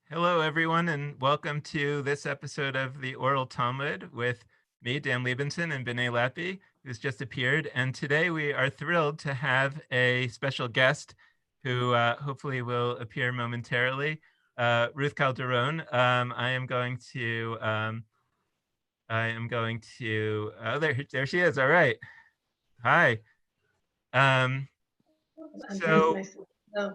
Hello, everyone, and welcome to this episode of the Oral Talmud with me, Dan Liebenson, and B'nai Lappi, who's just appeared. And today we are thrilled to have a special guest who hopefully will appear momentarily, Ruth Calderon. Oh, there she is. All right. Hi. Um, Unmute so myself. No.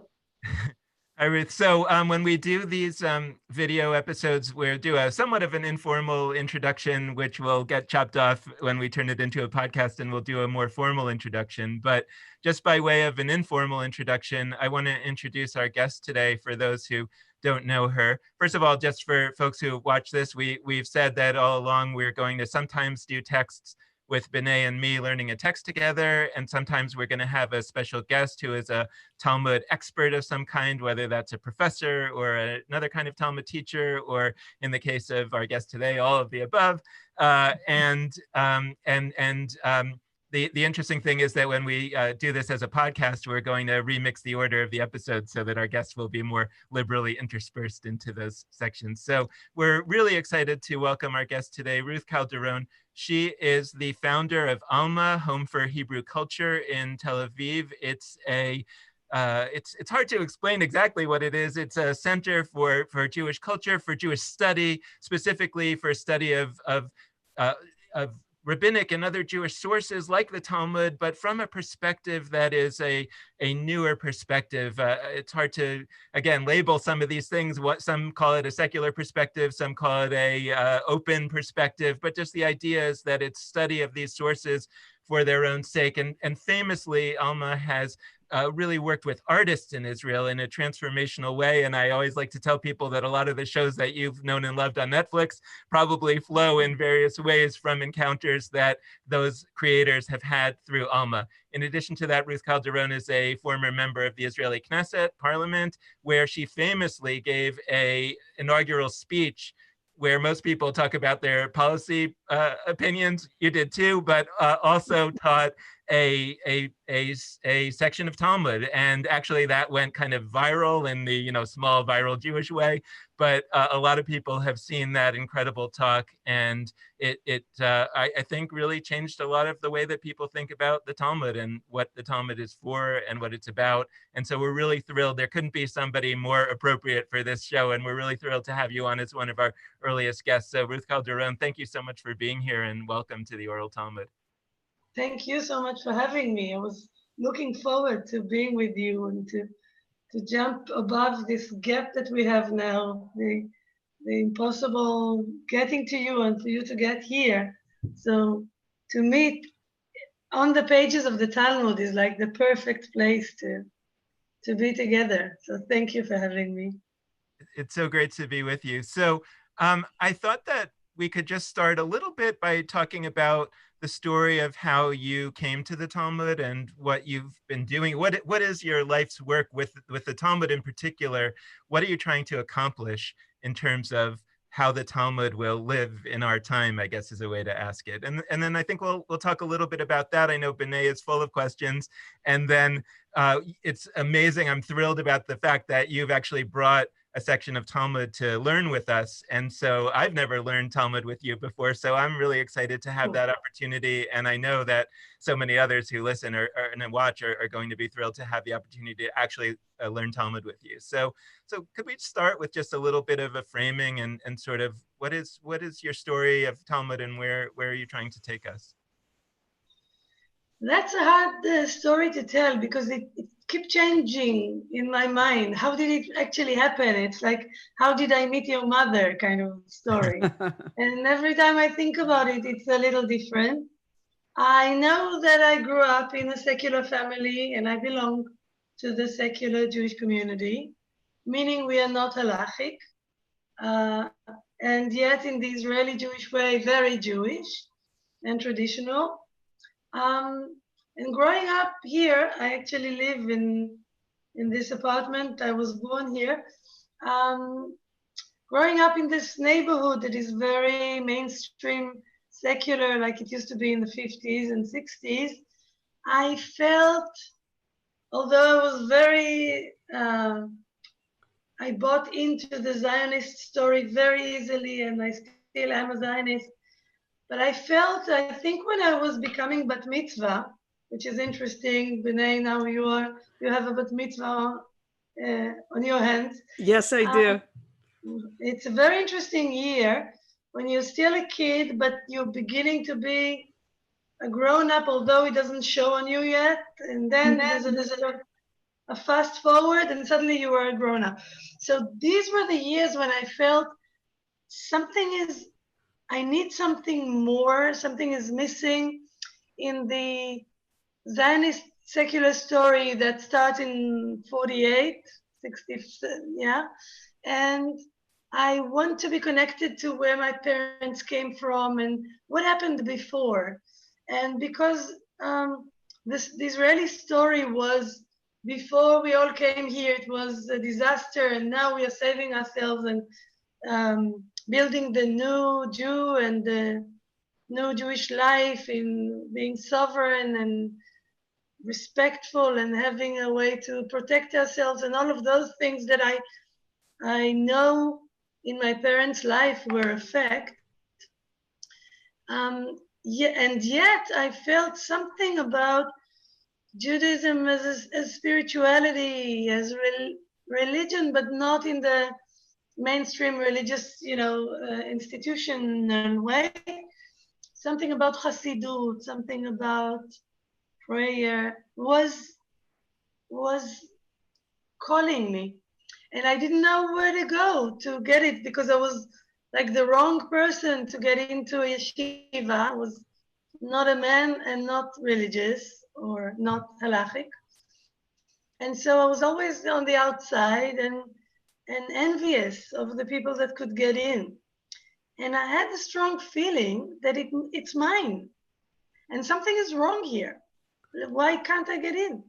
Hi, Ruth. So when we do these video episodes, we do a somewhat of an informal introduction, which will get chopped off when we turn it into a podcast, and we'll do a more formal introduction. But just by way of an informal introduction, I want to introduce our guest today for those who don't know her. First of all, just for folks who watch this, we've said that all along we're going to sometimes do texts with B'nai and me learning a text together. And sometimes we're going to have a special guest who is a Talmud expert of some kind, whether that's a professor or another kind of Talmud teacher, or in the case of our guest today, all of the above. The interesting thing is that when we do this as a podcast, we're going to remix the order of the episodes so that our guests will be more liberally interspersed into those sections. So we're really excited to welcome our guest today, Ruth Calderon. She is the founder of Alma, Home for Hebrew Culture in Tel Aviv. It's hard to explain exactly what it is. It's a center for Jewish culture, for Jewish study, specifically for study uh, of rabbinic and other Jewish sources like the Talmud, but from a perspective that is a newer perspective. It's hard to, again, label some of these things. What some call it a secular perspective, some call it a open perspective, but just the idea is that it's study of these sources for their own sake. And famously, Alma has really worked with artists in Israel in a transformational way. And I always like to tell people that a lot of the shows that you've known and loved on Netflix probably flow in various ways from encounters that those creators have had through Alma. In addition to that, Ruth Calderon is a former member of the Israeli Knesset parliament, where she famously gave an inaugural speech where most people talk about their policy opinions. You did too, but also taught a section of Talmud, and actually that went kind of viral in the small viral Jewish way. But a lot of people have seen that incredible talk, and I think really changed a lot of the way that people think about the Talmud and what the Talmud is for and what it's about. And so we're really thrilled. There couldn't be somebody more appropriate for this show, and we're really thrilled to have you on as one of our earliest guests. So Ruth Calderon, thank you so much for being here, and welcome to the Oral Talmud. Thank you so much for having me. I was looking forward to being with you and to jump above this gap that we have now, the impossible getting to you and for you to get here. So to meet on the pages of the Talmud is like the perfect place to be together. So thank you for having me. It's so great to be with you. So I thought that we could just start a little bit by talking about the story of how you came to the Talmud and what you've been doing. What is your life's work with the Talmud in particular? What are you trying to accomplish in terms of how the Talmud will live in our time, I guess is a way to ask it. And then I think we'll talk a little bit about that. I know B'nai is full of questions. And then it's amazing. I'm thrilled about the fact that you've actually brought a section of Talmud to learn with us. And so I've never learned Talmud with you before. So I'm really excited to have that opportunity. And I know that so many others who listen and watch are going to be thrilled to have the opportunity to actually learn Talmud with you. So could we start with just a little bit of a framing and sort of what is your story of Talmud and where are you trying to take us? That's a hard story to tell because it keeps changing in my mind. How did it actually happen? It's like, how did I meet your mother kind of story. And every time I think about it, it's a little different. I know that I grew up in a secular family and I belong to the secular Jewish community, meaning we are not halachic. Uh, and yet, in the Israeli Jewish way, very Jewish and traditional. And growing up here, I actually live in this apartment. I was born here. Um, Growing up in this neighborhood that is very mainstream, secular, like it used to be in the 50s and 60s, I felt, although I was very I bought into the Zionist story very easily, and I still am a Zionist. But I think when I was becoming bat mitzvah, which is interesting, B'nai, now you have a bat mitzvah on your hands. Yes, I do. It's a very interesting year when you're still a kid, but you're beginning to be a grown-up, although it doesn't show on you yet. And then there's a fast forward, and suddenly you are a grown-up. So these were the years when I felt I need something more, something is missing in the Zionist secular story that starts in 48, 60, yeah. And I want to be connected to where my parents came from and what happened before. And because the Israeli story was, before we all came here, it was a disaster, and now we are saving ourselves and building the new Jew and the new Jewish life in being sovereign and respectful and having a way to protect ourselves, and all of those things that I know in my parents' life were a fact. And yet I felt something about Judaism as spirituality, as religion, but not in the mainstream religious, institutional way. Something about Hasidut, something about prayer was calling me. And I didn't know where to go to get it, because I was like the wrong person to get into a yeshiva. I was not a man and not religious or not halachic. And so I was always on the outside and envious of the people that could get in. And I had a strong feeling that it's mine. And something is wrong here. Why can't I get in?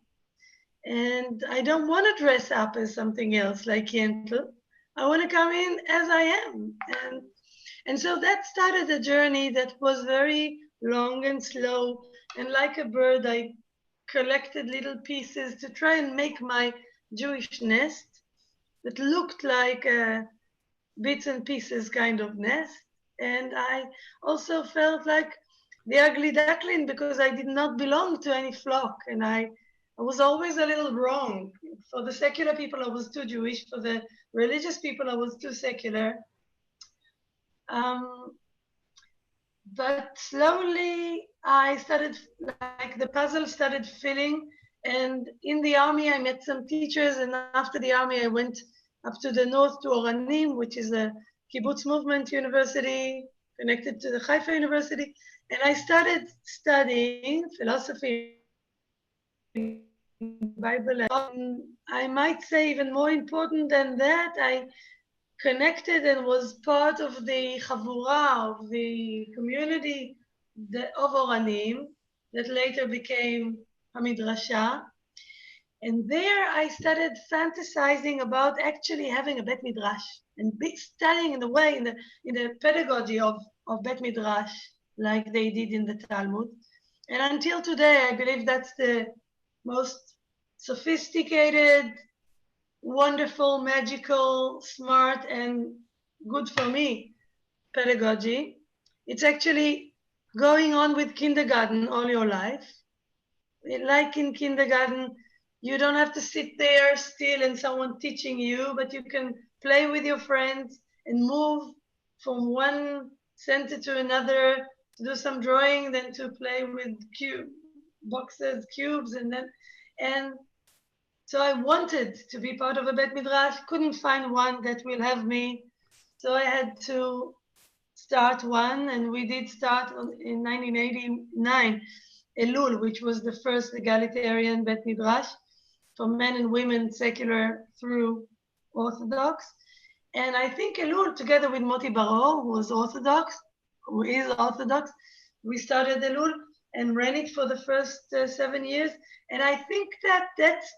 And I don't want to dress up as something else like Yentl. I want to come in as I am. And so that started a journey that was very long and slow. And like a bird, I collected little pieces to try and make my Jewish nest that looked like a bits and pieces kind of nest. And I also felt like the ugly duckling because I did not belong to any flock. And I was always a little wrong. For the secular people, I was too Jewish. For the religious people, I was too secular. But slowly I started, like the puzzle started filling. And in the army, I met some teachers. And after the army, I went up to the north to Oranim, which is a kibbutz movement university connected to the Haifa University. And I started studying philosophy, Bible. I might say even more important than that, I connected and was part of the chavura, of the community of Oranim that later became Hamidrasha. And there I started fantasizing about actually having a Bet Midrash and studying in the way, in the pedagogy of Bet Midrash, like they did in the Talmud. And until today, I believe that's the most sophisticated, wonderful, magical, smart, and good for me pedagogy. It's actually going on with kindergarten all your life. Like in kindergarten, you don't have to sit there still and someone teaching you, but you can play with your friends and move from one center to another, to do some drawing, then to play with boxes, cubes, and so I wanted to be part of a Bet Midrash, couldn't find one that will have me. So I had to start one, and we did start in 1989, Elul, which was the first egalitarian Bet Midrash for men and women, secular through Orthodox. And I think Elul, together with Moti Baro, who is Orthodox, we started Elul and ran it for the first 7 years. And I think that's,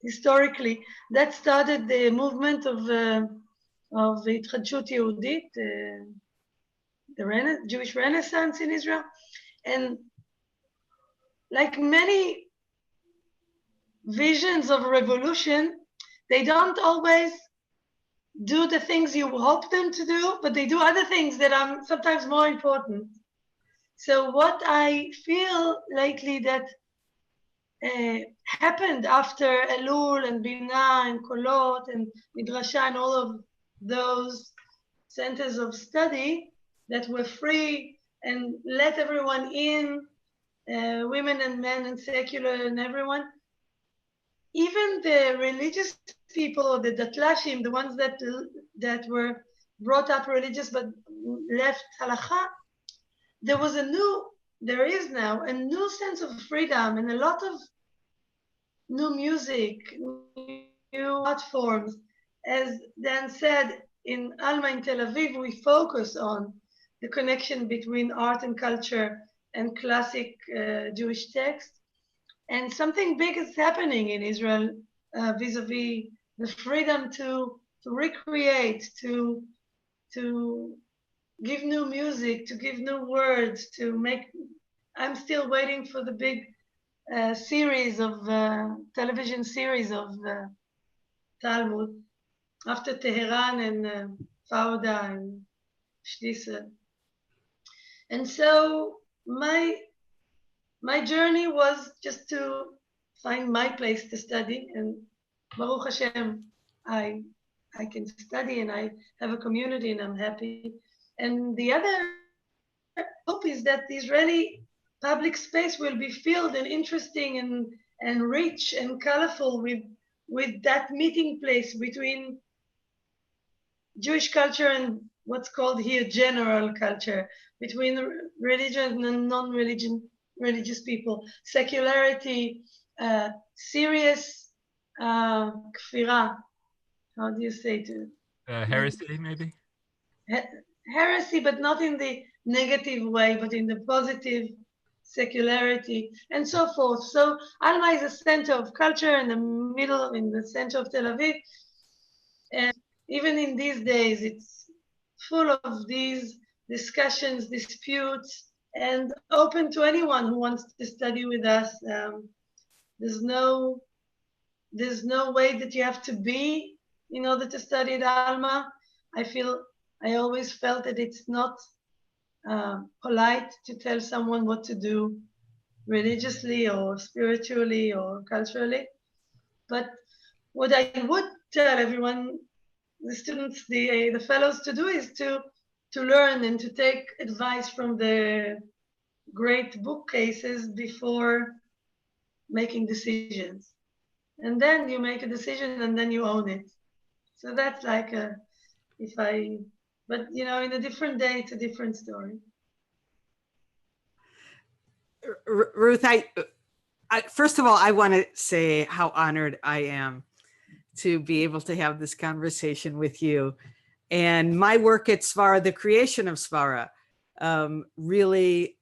historically, that started the movement of Hitchadshut Yehudit, the Jewish Renaissance in Israel. And like many visions of revolution, they don't always do the things you hope them to do, but they do other things that are sometimes more important. So what I feel lately that happened after Elul and Bina and Kolot and Midrasha and all of those centers of study that were free and let everyone in, women and men and secular and everyone, even the religious people or the Datlashim, the ones that were brought up religious but left halakha, there is now a new sense of freedom and a lot of new music, new art forms. As Dan said, in Alma in Tel Aviv, we focus on the connection between art and culture and classic Jewish text. And something big is happening in Israel vis-a-vis the freedom to recreate, to give new music, to give new words, to make. I'm still waiting for the big series of television series of Talmud after Tehran and Fauda and Shtisa. And so my journey was just to find my place to study, and Baruch Hashem, I can study and I have a community and I'm happy. And the other hope is that the Israeli public space will be filled and interesting and rich and colorful with that meeting place between Jewish culture and what's called here general culture, between religion and non-religious people, secularity, serious kfira. How do you say it? Heresy, maybe? Heresy, but not in the negative way, but in the positive secularity, and so forth. So Alma is a center of culture in the center of Tel Aviv. And even in these days, it's full of these discussions, disputes, and open to anyone who wants to study with us. There's no way that you have to be in order to study at Alma. I always felt that it's not polite to tell someone what to do religiously or spiritually or culturally. But what I would tell everyone, the students, the fellows to do is to learn and to take advice from the great bookcases before making decisions. And then you make a decision and then you own it. So that's like but in a different day, it's a different story. Ruth, I first of all, I want to say how honored I am to be able to have this conversation with you. And my work at Svara, the creation of Svara, really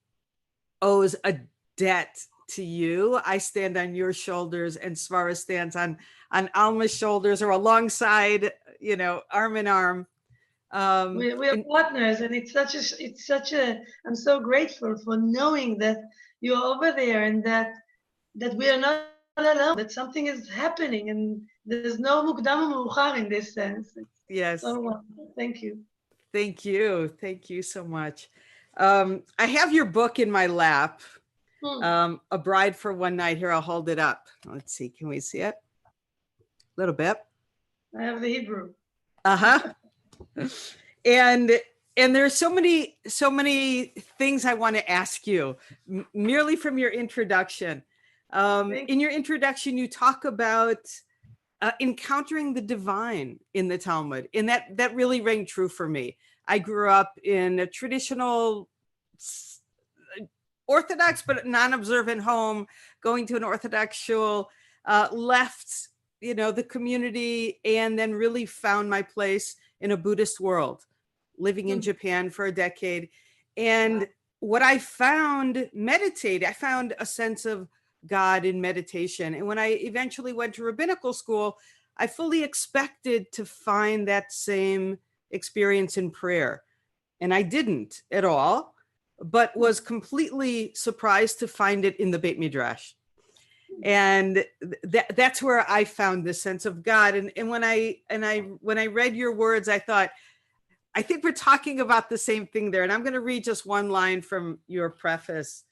owes a debt to you. I stand on your shoulders and Svara stands on Alma's shoulders, or alongside, arm in arm. We are partners, and it's such a I'm so grateful for knowing that you're over there and that we are not alone, that something is happening and there's no mukdam u'meuchar in this sense. Yes. So thank you. Thank you. Thank you so much. I have your book in my lap, A Bride for One Night. Here, I'll hold it up. Let's see. Can we see it? A little bit. I have the Hebrew. Uh-huh. And there's so many things I want to ask you merely from your introduction. In your introduction, you talk about encountering the divine in the Talmud, and that really rang true for me. I grew up in a traditional Orthodox but non-observant home, going to an Orthodox shul, left the community, and then really found my place in a Buddhist world, living in Japan for a decade. And what I found, I found a sense of God in meditation. And when I eventually went to rabbinical school, I fully expected to find that same experience in prayer. And I didn't at all, but was completely surprised to find it in the Beit Midrash. And that's where I found this sense of God. And when I read your words, I thought, I think we're talking about the same thing there. And I'm going to read just one line from your preface.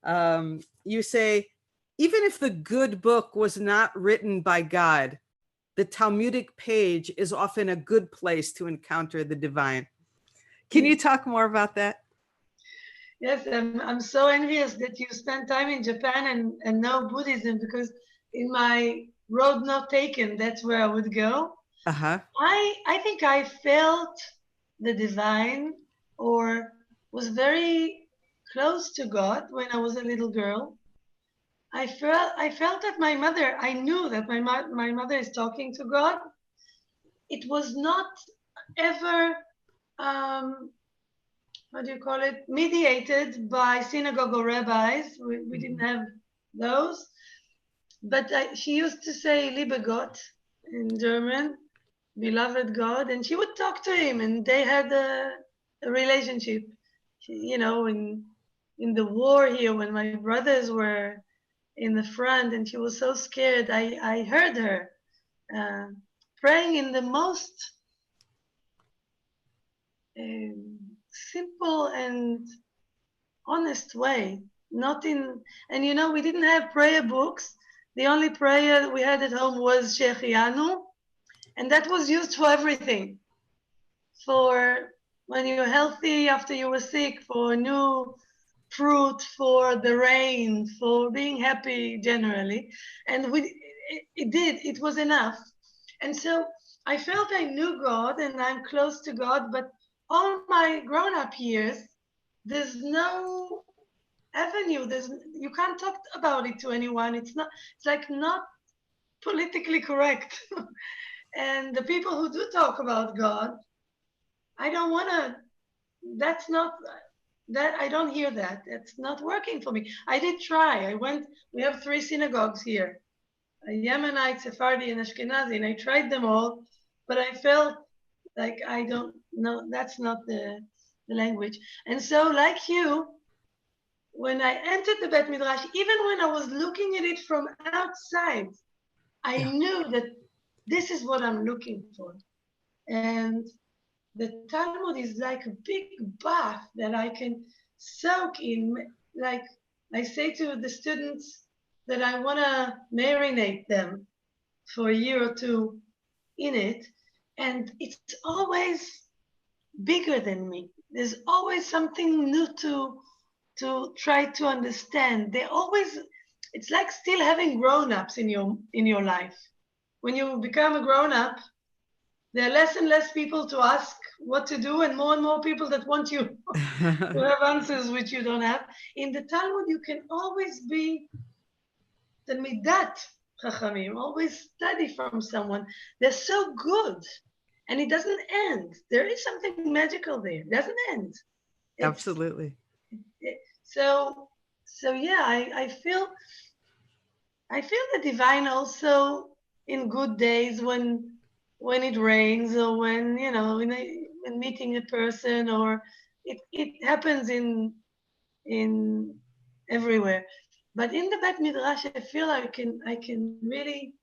You say, even if the good book was not written by God, the Talmudic page is often a good place to encounter the divine. Can you talk more about that? Yes, I'm so envious that you spent time in Japan and know Buddhism, because in my road not taken, that's where I would go. Uh-huh. I think I felt the divine, or was very close to God when I was a little girl. I felt that my mother, I knew that my mother is talking to God. It was not ever, what do you call it, mediated by synagogue or rabbis. We didn't have those. But she used to say, Liebe Gott, in German, beloved God, and she would talk to him, and they had a relationship. You know, in the war here, when my brothers were in the front, and she was so scared, I heard her praying in the most simple and honest way. Not in, and you know, we didn't have prayer books. The only prayer we had at home was Shechianu, and that was used for everything. For when you're healthy after you were sick, for new fruit, for the rain, for being happy generally. And it was enough. And so I felt I knew God and I'm close to God, but all my grown-up years, there's no avenue. You can't talk about it to anyone. It's like not politically correct. And the people who do talk about God, I don't want to, that's not, that I don't hear that. It's not working for me. I did try. We have 3 synagogues here, a Yemenite, Sephardi, and Ashkenazi, and I tried them all, but I felt like I don't know, that's not the language. And so like you, when I entered the Bet Midrash, even when I was looking at it from outside, I knew that this is what I'm looking for. And the Talmud is like a big bath that I can soak in. Like I say to the students that I want to marinate them for a year or 2 in it. And it's always bigger than me. There's always something new to try to understand. It's like still having grown-ups in your life. When you become a grown-up, there are less and less people to ask what to do, and more people that want you to have answers which you don't have. In the Talmud, you can always be the midat chachamim, always study from someone. They're so good, and it doesn't end. There is something magical there. It doesn't end. Absolutely. So yeah, I feel the divine also in good days when it rains, or when, you know, when meeting a person, or it happens in everywhere. But in the Bet Midrash, I feel I can really,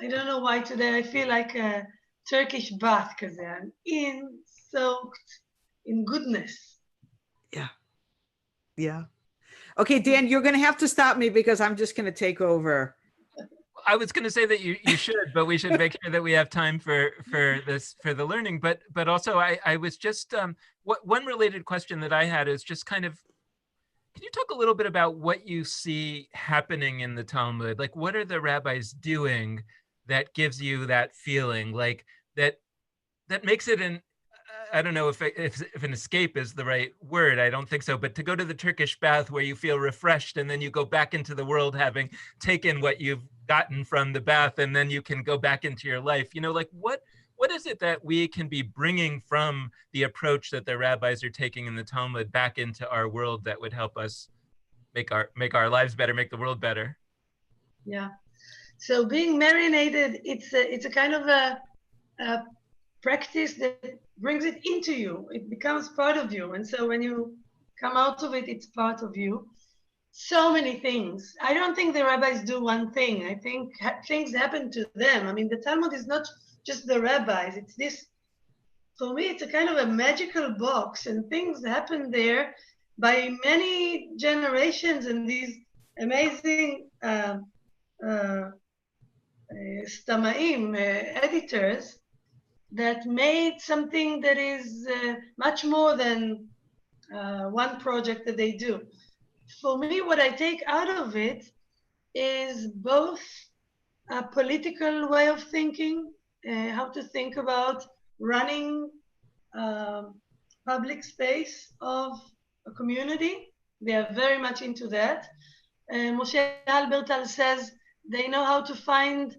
I don't know why today I feel like a Turkish bath, because I'm soaked in goodness. Yeah. Yeah. Okay, Dan, you're going to have to stop me because I'm just going to take over. I was going to say that you should, but we should make sure that we have time for the learning. But also, I was just one related question that I had is just kind of, can you talk a little bit about what you see happening in the Talmud? Like, what are the rabbis doing that gives you that feeling, like that makes it an, I don't know if an escape is the right word. I don't think so. But to go to the Turkish bath where you feel refreshed and then you go back into the world having taken what you've gotten from the bath, and then you can go back into your life. You know, like what is it that we can be bringing from the approach that the rabbis are taking in the Talmud back into our world that would help us make our lives better, make the world better? Yeah. So being marinated, it's a kind of a practice that brings it into you. It becomes part of you. And so when you come out of it, it's part of you. so many things. I don't think the rabbis do one thing. I think things happen to them. I mean, the Talmud is not just the rabbis. It's this, for me, it's a kind of a magical box, and things happen there by many generations, and these amazing stamaim, editors, that made something that is much more than one project that they do. For me, what I take out of it is both a political way of thinking, how to think about running public space of a community. They are very much into that. Moshe Albertal says they know how to find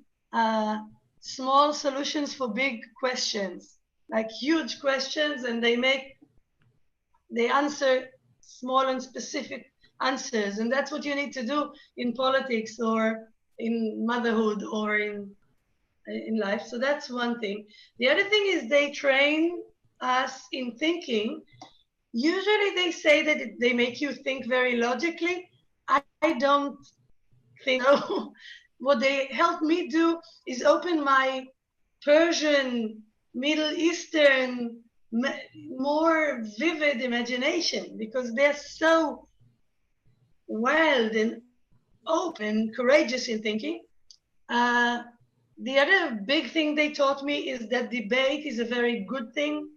small solutions for big questions, like huge questions, and they answer small and specific answers. And that's what you need to do in politics or in motherhood or in life. So that's one thing. The other thing is they train us in thinking. Usually they say that they make you think very logically. I don't think so. What they help me do is open my Persian, Middle Eastern, more vivid imagination, because they're so wild and open and courageous in thinking. The other big thing they taught me is that debate is a very good thing,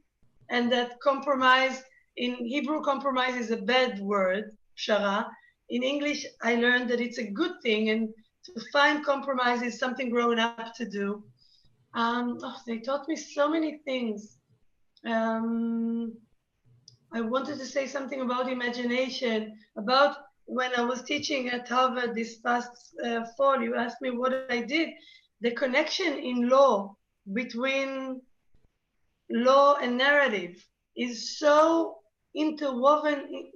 and that compromise, in Hebrew, compromise is a bad word, pshara. In English, I learned that it's a good thing, and to find compromise is something grown up to do. They taught me so many things. I wanted to say something about imagination, about when I was teaching at Harvard this past fall. You asked me what I did. The connection in law between law and narrative is so interwoven,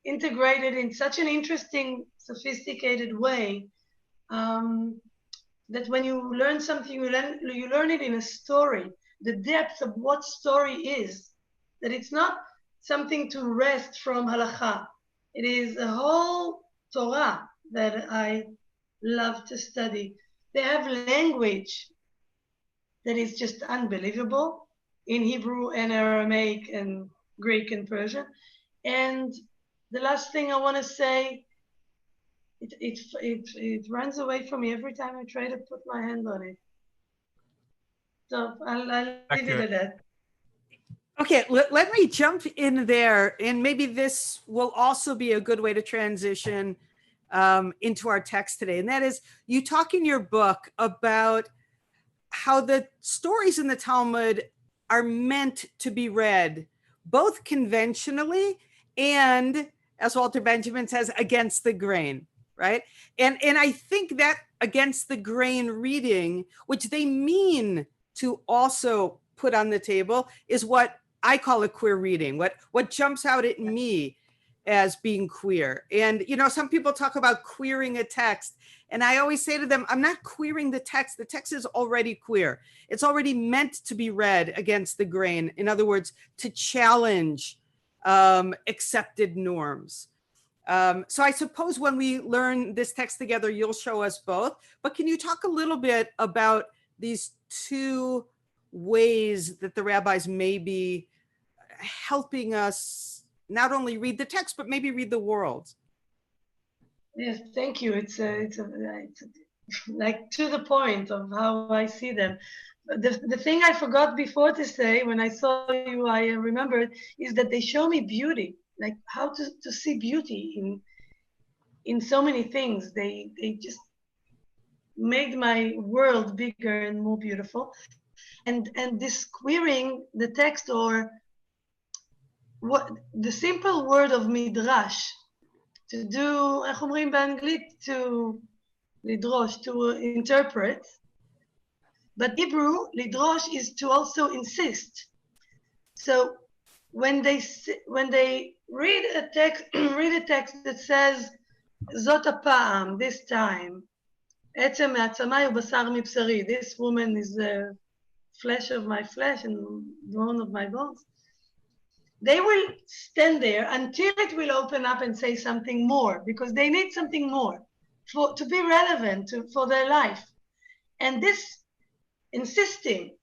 integrated in such an interesting, sophisticated way, that when you learn something, you learn it in a story. The depth of what story is, that it's not something to wrest from halacha. It is a whole Torah that I love to study. They have language that is just unbelievable in Hebrew and Aramaic and Greek and Persian. And the last thing I want to say, it runs away from me every time I try to put my hand on it. So I'll leave it at that. Okay, let me jump in there, and maybe this will also be a good way to transition into our text today. And that is, you talk in your book about how the stories in the Talmud are meant to be read both conventionally and, as Walter Benjamin says, against the grain, right? And I think that against the grain reading, which they mean to also put on the table, is what I call a queer reading, what jumps out at me as being queer. And, you know, some people talk about queering a text, and I always say to them, I'm not queering the text. The text is already queer. It's already meant to be read against the grain. In other words, to challenge accepted norms. So I suppose when we learn this text together, you'll show us both. But can you talk a little bit about these two ways that the rabbis may be helping us not only read the text, but maybe read the world? Yes, thank you. It's like to the point of how I see them. The thing I forgot before to say when I saw you, I remembered, is that they show me beauty, like how to see beauty in so many things. They just made my world bigger and more beautiful. And this queering the text, or what the simple word of midrash, to do, איך אומרים באנגלית, to לדרוש, to interpret. But Hebrew, לדרוש, is to also insist. So when they read a text that says, זאת הפעם, this time, עצם מעצמי ובשר מבשרי, this woman is the flesh of my flesh and bone of my bones. they will stand there until it will open up and say something more, because they need something more to be relevant for their life. And this insisting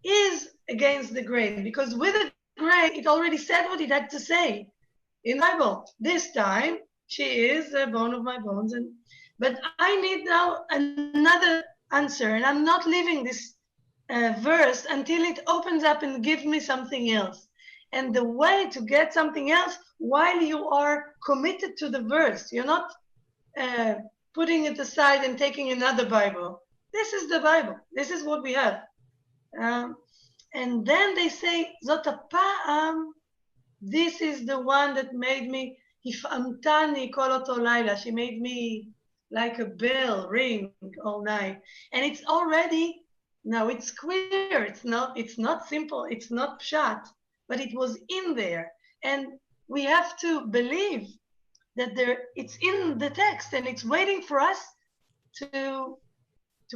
is against the grain, because with the grain, it already said what it had to say in the Bible. This time, she is a bone of my bones. But I need now another answer, and I'm not leaving this verse until it opens up and gives me something else. And the way to get something else while you are committed to the verse, you're not putting it aside and taking another Bible. This is the Bible. This is what we have. And then they say, Zot hapa'am, this is the one that made me, hif'amtani kol oto laila. She made me like a bell ring all night. And it's already, now it's clear. It's not simple. It's not pshat, but it was in there. And we have to believe that it's in the text and it's waiting for us to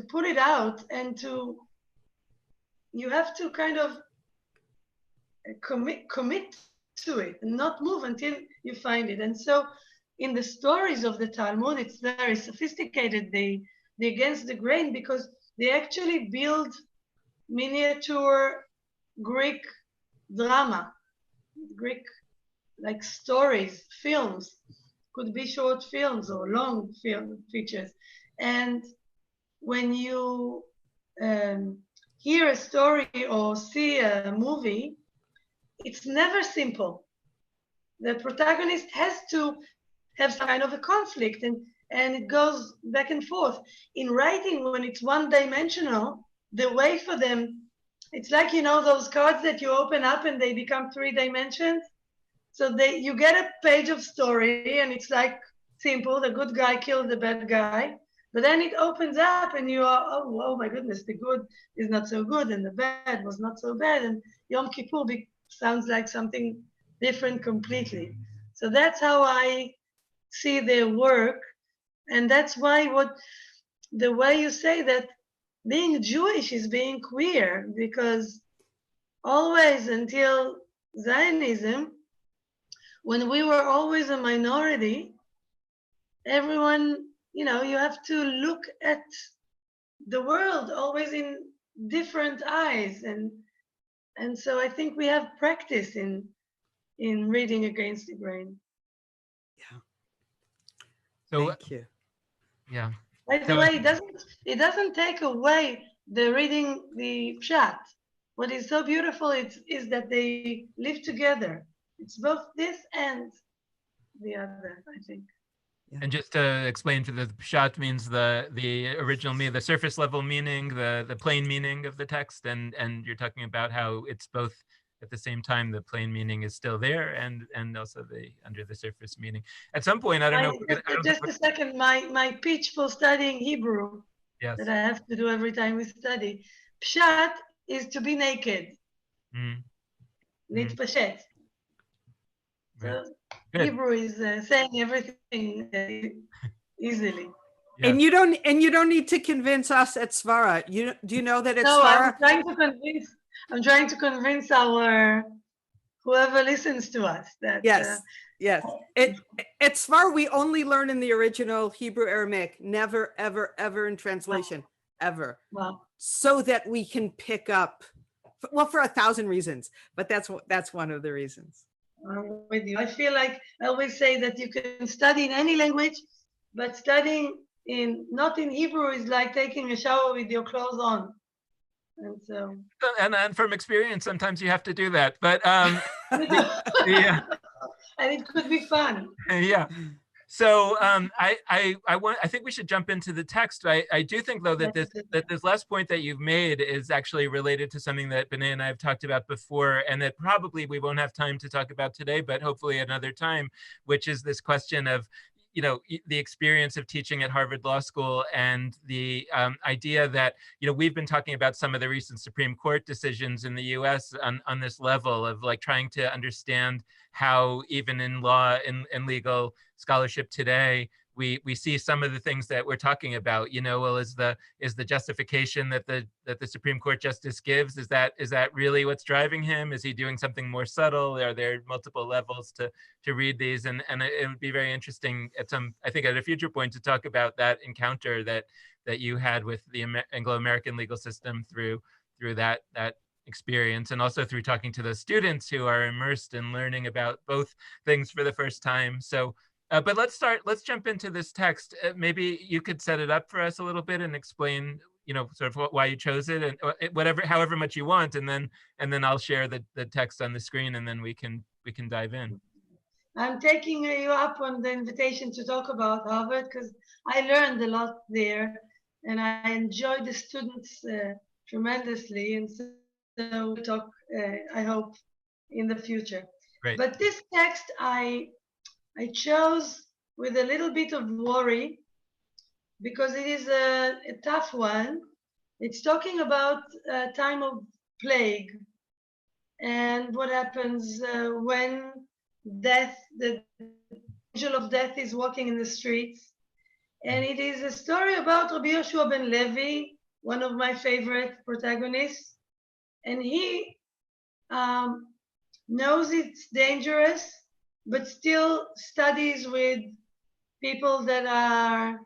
put it out, and you have to kind of commit to it and not move until you find it. And so in the stories of the Talmud, it's very sophisticated. They against the grain, because they actually build miniature Greek drama, Greek like stories, films, could be short films or long film features. And when you hear a story or see a movie, it's never simple. The protagonist has to have some kind of a conflict, and it goes back and forth. In writing, when it's one-dimensional, the way for them, it's like, you know, those cards that you open up and they become 3 dimensions. So you get a page of story and it's like simple, the good guy killed the bad guy. But then it opens up and you are, oh my goodness, the good is not so good and the bad was not so bad. And Yom Kippur sounds like something different completely. So that's how I see their work. And that's why the way you say that being Jewish is being queer, because always until Zionism, when we were always a minority, everyone, you know, you have to look at the world always in different eyes. And so I think we have practice in reading against the grain. Yeah. So, thank you. Yeah. By the way, it doesn't take away the reading the pshat. What is so beautiful is that they live together. It's both this and the other, I think. And just to explain, for the pshat means the original meaning, the surface level meaning, the plain meaning of the text, and you're talking about how it's both at the same time. The plain meaning is still there, and also the under the surface meaning. At some point, I don't know. Just a second. My pitch for studying Hebrew, yes, that I have to do every time we study. Pshat is to be naked. Nitpashet. So Hebrew is saying everything easily. Yes. And you don't need to convince us at Svara. Do you know that at Svara? I'm trying to convince our whoever listens to us that yes. At Svara, we only learn in the original Hebrew Aramaic, never, ever, ever in translation, ever. Wow. So that we can pick up, well, for 1,000 reasons, but that's one of the reasons. I'm with you. I feel like I always say that you can study in any language, but studying not in Hebrew is like taking a shower with your clothes on. And so, and from experience, sometimes you have to do that. But yeah, and it could be fun. Yeah. So I think we should jump into the text. I do think, though, that this last point that you've made is actually related to something that B'nai and I have talked about before, and that probably we won't have time to talk about today, but hopefully another time, which is this question of, you know, the experience of teaching at Harvard Law School, and the idea that, you know, we've been talking about some of the recent Supreme Court decisions in the US on this level of like trying to understand how even in law and legal scholarship today, we see some of the things that we're talking about. Well, is the justification that the Supreme Court justice gives, is that really what's driving him? Is he doing something more subtle? Are there multiple levels to read these? And it would be very interesting I think at a future point, to talk about that encounter that you had with the Anglo-American legal system through that experience, and also through talking to those students who are immersed in learning about both things for the first time. So but let's jump into this text. Maybe you could set it up for us a little bit and explain, sort of why you chose it, and however much you want, and then I'll share the text on the screen, and then we can dive in. I'm taking you up on the invitation to talk about Harvard because I learned a lot there, and I enjoyed the students tremendously, and so we'll talk, I hope, in the future. Great. But this text I chose with a little bit of worry because it is a tough one. It's talking about a time of plague and what happens when the angel of death is walking in the streets. And it is a story about Rabbi Yoshua ben Levi, one of my favorite protagonists. And he knows it's dangerous, but still studies with people that are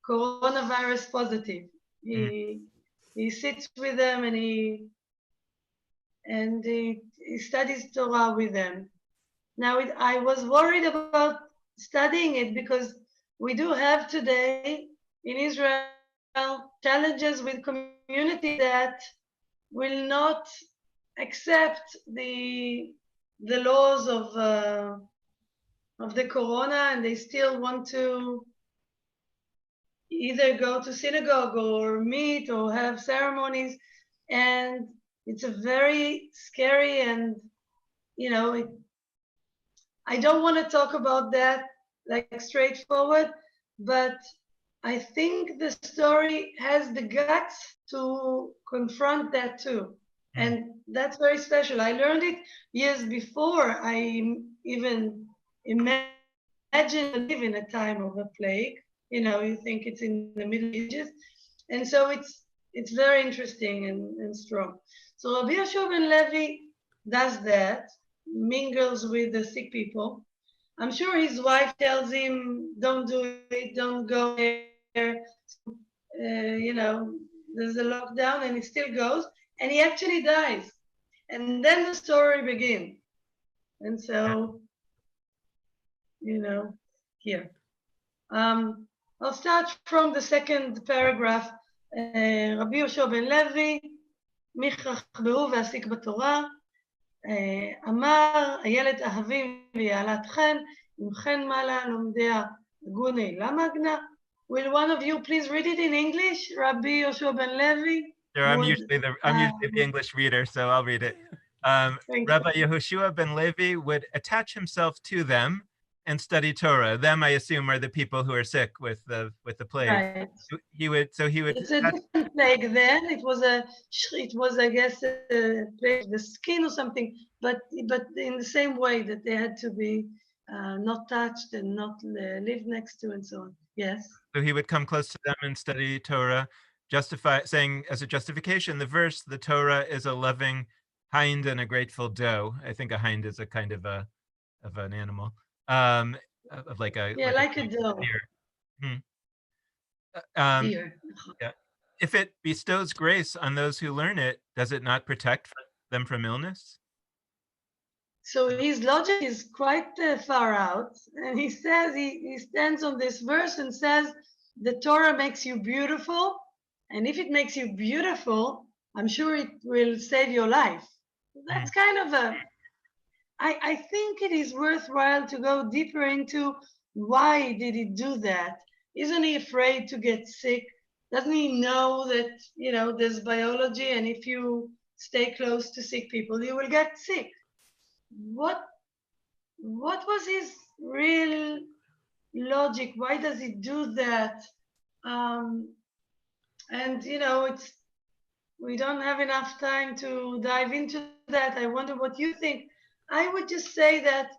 coronavirus positive. He sits with them and he studies Torah with them. Now, I was worried about studying it because we do have today in Israel challenges with community that will not accept the laws of the corona, and they still want to either go to synagogue or meet or have ceremonies, and it's a very scary and I don't want to talk about that like straightforward, but I think the story has the guts to confront that too. And that's very special. I learned it years before I even imagined to live in a time of a plague. You think it's in the Middle Ages. And so it's very interesting and strong. So Rabbi Yoshua ben Levi does that, mingles with the sick people. I'm sure his wife tells him, don't do it, don't go there. There's a lockdown, and he still goes, and he actually dies. And then the story begins. And so, here. I'll start from the second paragraph. רבי יהושע בן לוי, מיכרח בהו ועסיק בתורה, אמר, הילד אהבים ויעלת חן, אם חן מעלה לומדיה הגוני למה הגנה? Will one of you please read it in English? Rabbi Yoshua ben Levi. Sure, I'm usually the English reader, so I'll read it. Rabbi Yehoshua ben Levi would attach himself to them and study Torah. Them, I assume, are the people who are sick with the plague. Right. He would. It's a different plague then. It was I guess a plague of the skin or something, but in the same way that they had to be not touched and not live next to and so on. Yes. So he would come close to them and study Torah, saying as a justification, the verse, the Torah is a loving hind and a grateful doe. I think a hind is a kind of an animal. Like a doe. Yeah. If it bestows grace on those who learn it, does it not protect them from illness? So his logic is quite far out, and he says he stands on this verse and says the Torah makes you beautiful, and if it makes you beautiful, I'm sure it will save your life. That's kind of I think it is worthwhile to go deeper into why did he do that? Isn't he afraid to get sick? Doesn't he know that, there's biology, and if you stay close to sick people, you will get sick? What was his real logic? Why does he do that? We don't have enough time to dive into that. I wonder what you think. I would just say that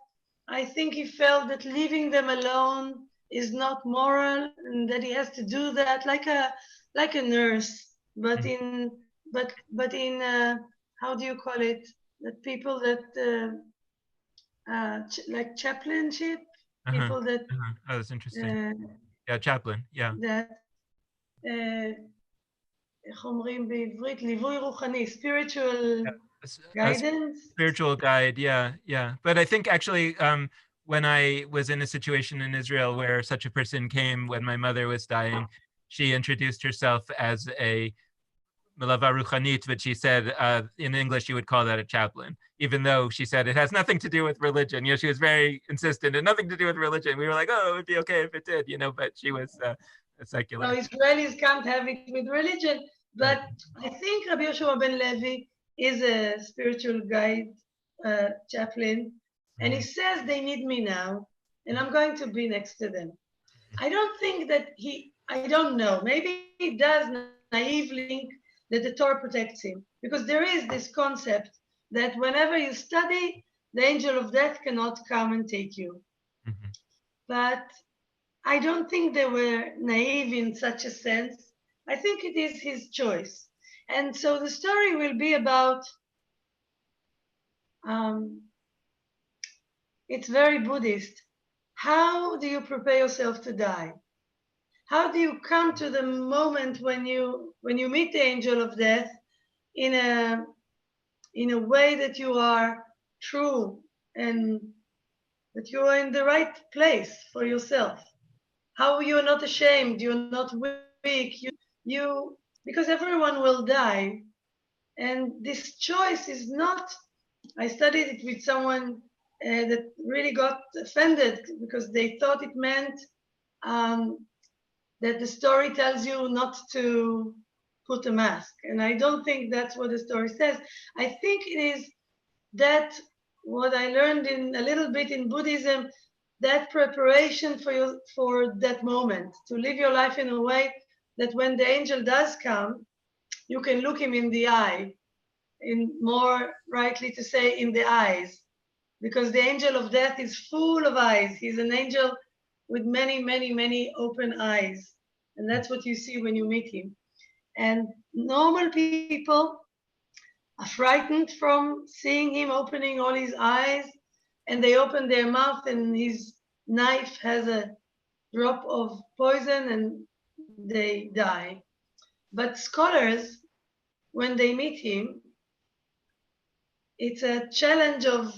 I think he felt that leaving them alone is not moral, and that he has to do that like a nurse, but in how do you call it? That people that like chaplainship, Uh-huh. people that Uh-huh. Oh, that's interesting. Yeah, chaplain. Yeah. that איך אומרים בעברית? ליווי רוחני, spiritual A guidance. spiritual guide. Yeah. Yeah. But I think actually, when I was in a situation in Israel where such a person came when my mother was dying, she introduced herself as a Melava Ruchanit, but she said in English you would call that a chaplain, even though she said it has nothing to do with religion. You know, she was very insistent and nothing to do with religion. We were like, oh, it would be okay if it did, you know, but she was a secular. No, Israelis can't have it with religion, but I think Rabbi Yoshua ben Levi is a spiritual guide, chaplain, and he says they need me now, and I'm going to be next to them. I don't think that I don't know, maybe he does naively think that the Torah protects him, because there is this concept that whenever you study, the angel of death cannot come and take you. But I don't think they were naive in such a sense. I think it is his choice. And so the story will be about, it's very Buddhist. How do you prepare yourself to die? How do you come to the moment when you meet the angel of death in a way that you are true and that you are in the right place for yourself? How you're not ashamed, you're not weak, you because everyone will die. And this choice is not, I studied it with someone that really got offended because they thought it meant that the story tells you not to put a mask. And I don't think that's what the story says. I think it is that what I learned in a little bit in Buddhism, that preparation for that moment, to live your life in a way that when the angel does come, you can look him in the eye, in more rightly to say in the eyes, because the angel of death is full of eyes. He's an angel with many, many, many open eyes. And that's what you see when you meet him. And normal people are frightened from seeing him opening all his eyes, and they open their mouth and his knife has a drop of poison and they die. But scholars, when they meet him, it's a challenge of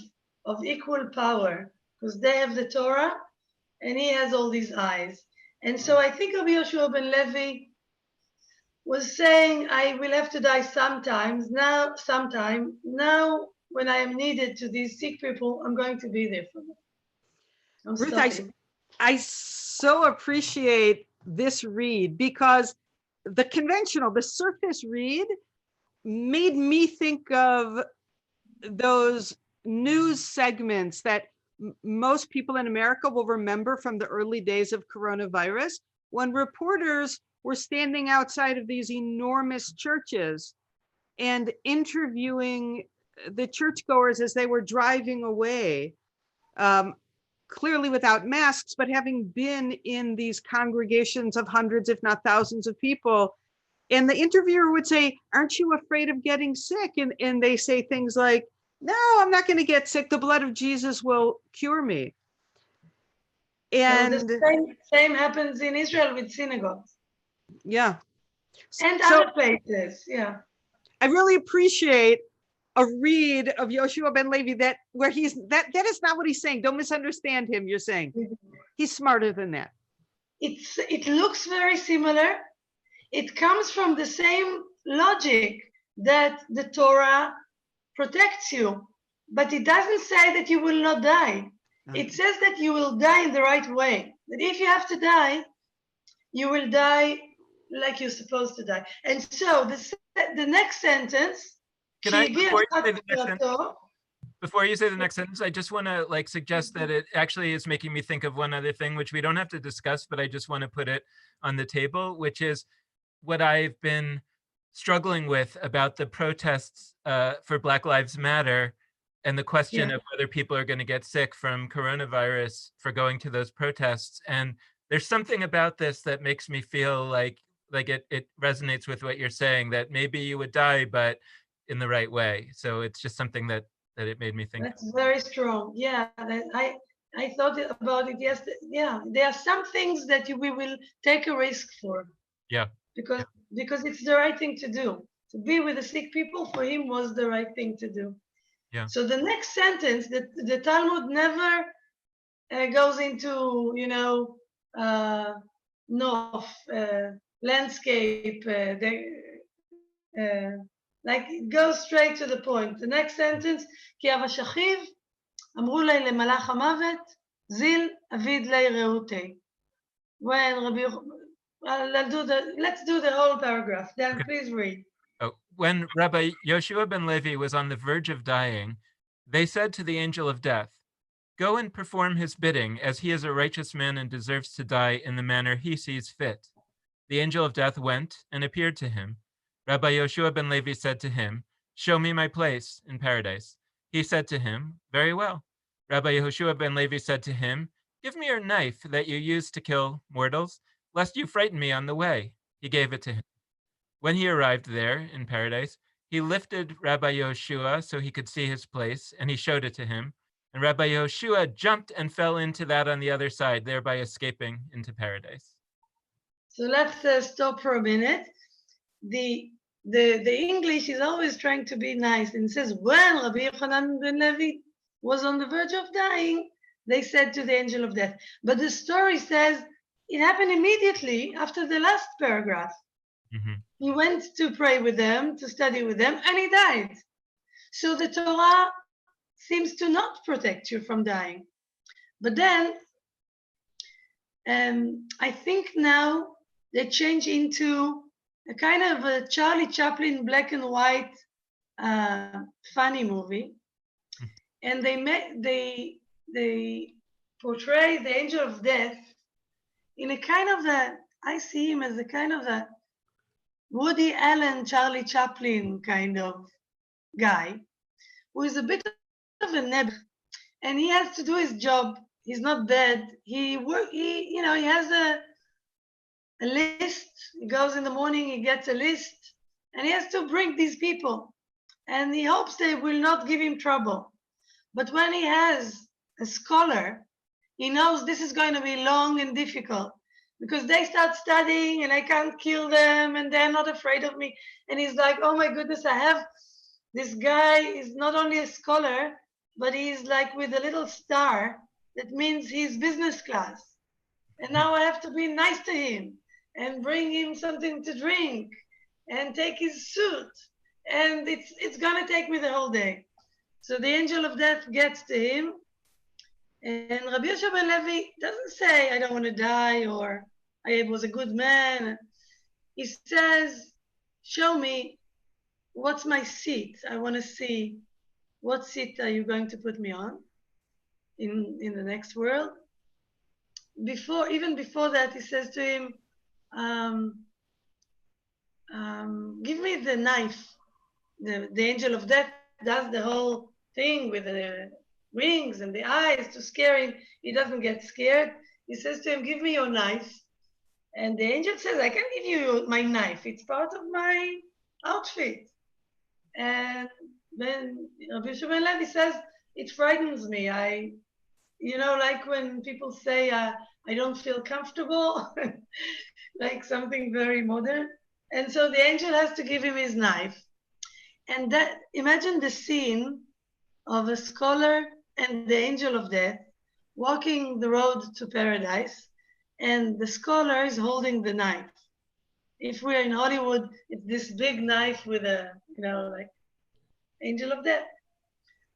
equal power, because they have the Torah and he has all these eyes. And so I think Rabbi Yoshua ben Levi was saying, I will have to die sometime. Now, when I am needed to these sick people, I'm going to be there for them. Ruth, I so appreciate this read, because the surface read made me think of those news segments that most people in America will remember from the early days of coronavirus, when reporters were standing outside of these enormous churches and interviewing the churchgoers as they were driving away, clearly without masks, but having been in these congregations of hundreds, if not thousands of people. And the interviewer would say, aren't you afraid of getting sick? And they say things like, no, I'm not going to get sick. The blood of Jesus will cure me. And the same happens in Israel with synagogues. Yeah. And other places, yeah. I really appreciate a read of Yoshua ben Levi that is not what he's saying. Don't misunderstand him. You're saying he's smarter than that. It looks very similar. It comes from the same logic that the Torah protects you, but it doesn't say that you will not die. It says that you will die in the right way. That if you have to die, you will die like you're supposed to die. And so the next sentence, before you say the next sentence, I just want to suggest that it actually is making me think of one other thing, which we don't have to discuss, but I just want to put it on the table, which is what I've been struggling with about the protests for Black Lives Matter, and the question of whether people are going to get sick from coronavirus for going to those protests. And there's something about this that makes me feel like it resonates with what you're saying, that maybe you would die, but in the right way. So it's just something that it made me think. That's very strong. Yeah, I thought about it yesterday. Yeah, there are some things that we will take a risk for. Yeah. Because it's the right thing to do. To be with the sick people for him was the right thing to do. Yeah. So the next sentence, that the Talmud never goes into, landscape, like it goes straight to the point. The next sentence, כי אבשכיב אמרו לי למלאך המוות, זיל אביד לי רעותי. When let's do the whole paragraph. Dan, please read. When Rabbi Yoshua ben Levi was on the verge of dying, they said to the angel of death, "Go and perform his bidding, as he is a righteous man and deserves to die in the manner he sees fit." The angel of death went and appeared to him. Rabbi Yoshua ben Levi said to him, "Show me my place in paradise." He said to him, "Very well." Rabbi Yoshua ben Levi said to him, "Give me your knife that you use to kill mortals, lest you frighten me on the way." He gave it to him. When he arrived there in paradise, he lifted Rabbi Yoshua so he could see his place, and he showed it to him. And Rabbi Yoshua jumped and fell into that on the other side, thereby escaping into paradise. So let's stop for a minute. The English is always trying to be nice, and says, when Rabbi Yochanan ben Levi was on the verge of dying, they said to the angel of death. But the story says it happened immediately after the last paragraph. Mm-hmm. He went to pray with them, to study with them, and he died. So the Torah seems to not protect you from dying. But then, I think now they change into a kind of a Charlie Chaplin black and white funny movie. And they portray the angel of death in a kind of I see him as a kind of a Woody Allen, Charlie Chaplin kind of guy, who is a bit of a neb, and he has to do his job. He's not dead. He has a list. He goes in the morning, he gets a list, and he has to bring these people, and he hopes they will not give him trouble. But when he has a scholar, he knows this is going to be long and difficult, because they start studying and I can't kill them and they're not afraid of me. And he's like, oh my goodness, I have this guy is not only a scholar, but he's like with a little star. That means he's business class. And now I have to be nice to him and bring him something to drink and take his suit. And it's gonna take me the whole day. So the angel of death gets to him. And Rabbi Yoshua ben Levi doesn't say, I don't want to die, or I was a good man. He says, show me, what's my seat? I want to see, what seat are you going to put me on in the next world? Even before that, he says to him, give me the knife. The angel of death does the whole thing with the wings and the eyes to scare him. He doesn't get scared. He says to him, give me your knife. And the angel says, I can't give you my knife. It's part of my outfit. And then Rabbi Yoshua ben Levi says, it frightens me. Like when people say, I don't feel comfortable, like something very modern. And so the angel has to give him his knife. And imagine the scene of a scholar and the angel of death walking the road to paradise, and the scholar is holding the knife. If we're in Hollywood, it's this big knife with a, like angel of death.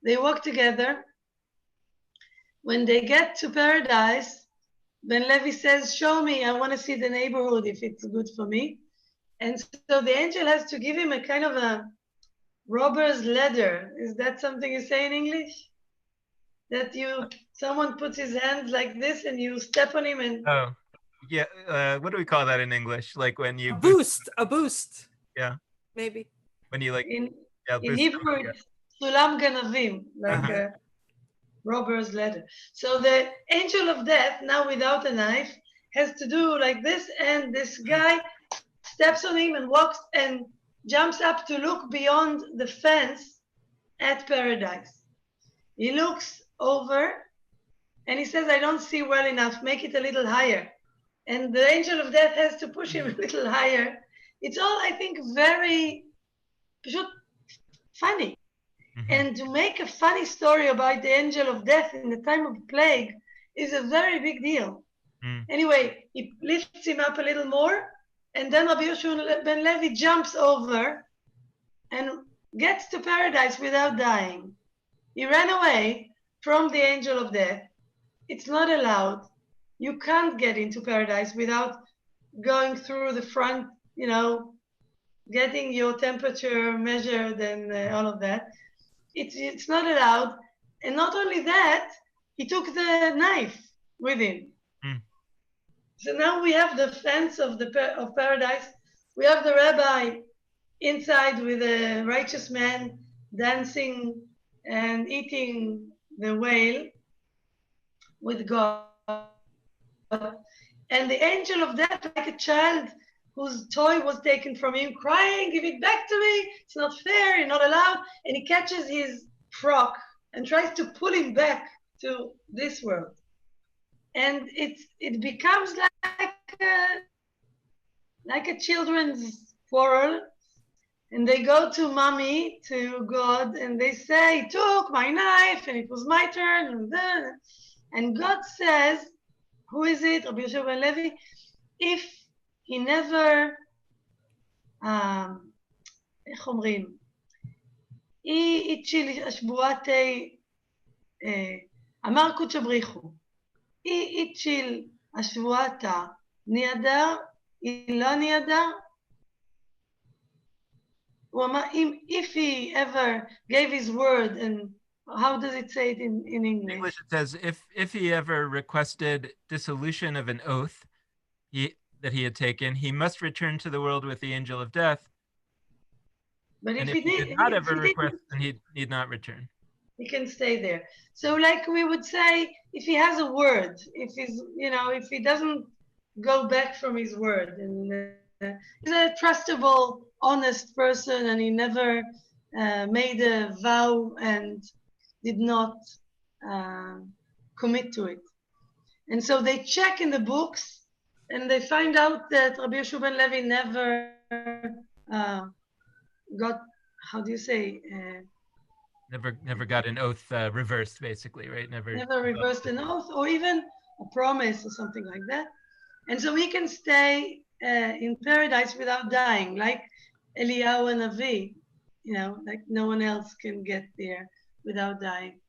They walk together. When they get to paradise, Ben Levi says, show me, I want to see the neighborhood if it's good for me. And so the angel has to give him a kind of a robber's ladder. Is that something you say in English? That someone puts his hands like this and you step on him and... Oh, yeah. What do we call that in English? Like when you... A boost. Yeah. Maybe. When you like... In Hebrew, it's Sulam Ganavim, like a robber's ladder. So the angel of death, now without a knife, has to do like this, and this guy steps on him and walks and jumps up to look beyond the fence at paradise. He looks over and he says, I don't see well enough, make it a little higher. And the angel of death has to push him a little higher. It's all, I think, very funny. And to make a funny story about the angel of death in the time of plague is a very big deal. Anyway, he lifts him up a little more, and then Rabbi Yoshua ben Levi jumps over and gets to paradise without dying. He ran away from the angel of death. It's not allowed. You can't get into paradise without going through the front, you know, getting your temperature measured and all of that. It's not allowed. And not only that, he took the knife with him. So now we have the fence of paradise. We have the rabbi inside with a righteous man dancing and eating the whale with God. And the angel of death, like a child whose toy was taken from him, crying, give it back to me, it's not fair, you're not allowed. And he catches his frock and tries to pull him back to this world. And it becomes like a children's quarrel. And they go to mommy, to God, and they say, he took my knife and it was my turn. And God says, who is it? Rabbi Yoshua ben Levi, if he never, איך אומרים? איצ'יל השבועתי, אמר קודש בריחו, איצ'יל השבועתה ניאדר, היא לא ניאדר. הוא אמר, if he ever gave his word, and how does it say it in English? In English it says, if he ever requested dissolution of an oath that he had taken, he must return to the world with the angel of death. But if he did not ever request, then he need not return. He can stay there. So like we would say, if he has a word, if he's, you know, if he doesn't go back from his word, and he's a trustable, honest person, and he never made a vow and did not commit to it. And so they check in the books, and they find out that Rabbi Yoshua ben Levi never got, how do you say? Never got an oath reversed, basically, right? Never reversed an oath, or even a promise or something like that. And so he can stay in paradise without dying, like Eliyahu and Avi, you know, like no one else can get there without dying.